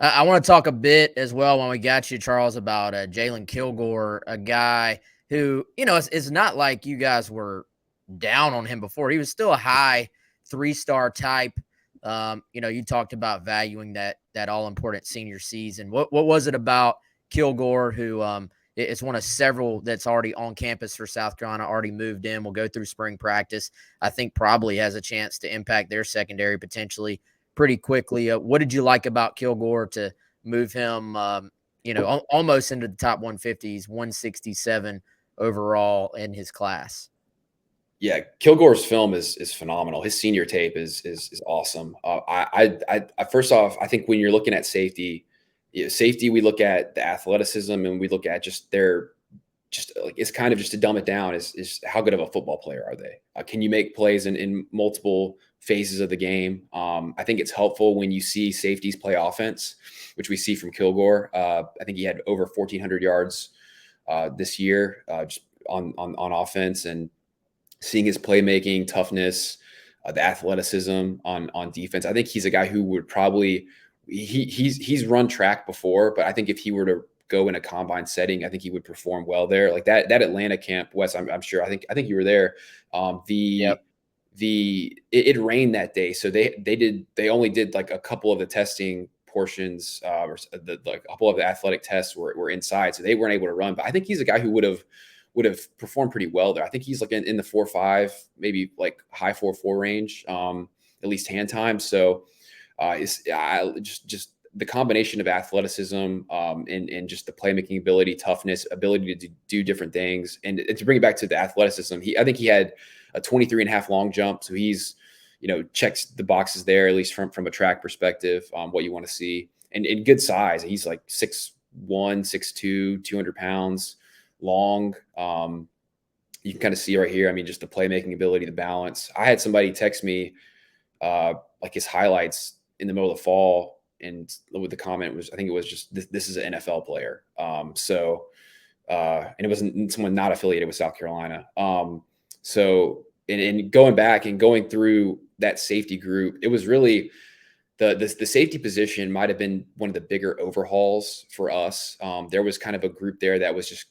I want to talk a bit as well when we got you, Charles, about Jalon Kilgore, a guy who, it's not like you guys were down on him before. He was still a high 3-star type. You talked about valuing that all important senior season. What was it about Kilgore, who it's one of several that's already on campus for South Carolina, already moved in, will go through spring practice. I think probably has a chance to impact their secondary potentially pretty quickly. What did you like about Kilgore to move him, almost into the top 150s, 167 overall in his class? Yeah, Kilgore's film is phenomenal. His senior tape is awesome. I first off, I think when you're looking at safety, safety, we look at the athleticism and we look at just their it's kind of just to dumb it down is how good of a football player are they? Can you make plays in multiple phases of the game? I think it's helpful when you see safeties play offense, which we see from Kilgore. I think he had over 1,400 yards this year just on offense, and seeing his playmaking, toughness, the athleticism on defense. I think he's a guy who would probably he's run track before, but I think if he were to go in a combine setting, I think he would perform well there. Like that Atlanta camp, Wes, I'm sure. I think you were there. It rained that day, so they only did like a couple of the testing portions, or like a couple of the athletic tests were inside, so they weren't able to run. But I think he's a guy who would have performed pretty well there. I think he's like in the 4.5, maybe like high 4.4 range, at least hand time. So it's just the combination of athleticism and just the playmaking ability, toughness, ability to do different things. And to bring it back to the athleticism, I think he had a 23.5 long jump. So he's, checks the boxes there, at least from a track perspective, what you want to see. And good size. He's like 6'1", 6'2", 200 pounds long. You can kind of see right here, I mean, just the playmaking ability, the balance. I had somebody text me like his highlights in the middle of the fall, and with the comment was, I think it was just, this is an NFL player. And it wasn't someone not affiliated with South Carolina. So going back and going through that safety group, it was really the safety position might have been one of the bigger overhauls for us. There was kind of a group there that was just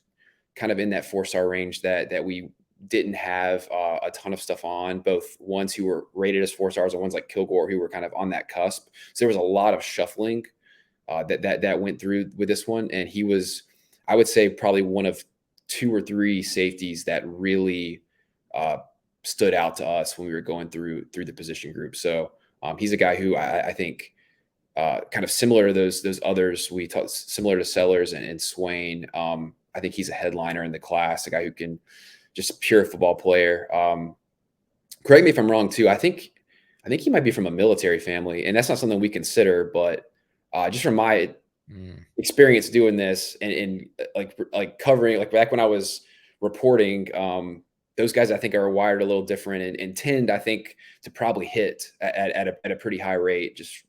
kind of in that 4-star range that we didn't have a ton of stuff on, both ones who were rated as 4 stars and ones like Kilgore who were kind of on that cusp. So there was a lot of shuffling that went through with this one. And he was, I would say, probably one of 2 or 3 safeties that really stood out to us when we were going through the position group. So he's a guy who I think kind of similar to those others we talked, similar to Sellers and Swain. I think he's a headliner in the class, a guy who can just pure football player. Correct me if I'm wrong too. I think he might be from a military family, and that's not something we consider, but just from my experience doing this and like covering, like back when I was reporting, those guys I think are wired a little different and tend, I think, to probably hit at a pretty high rate, just,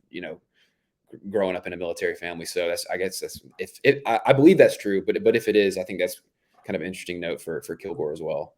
growing up in a military family. So I guess that's I believe that's true, but if it is, I think that's kind of an interesting note for Kilgore as well.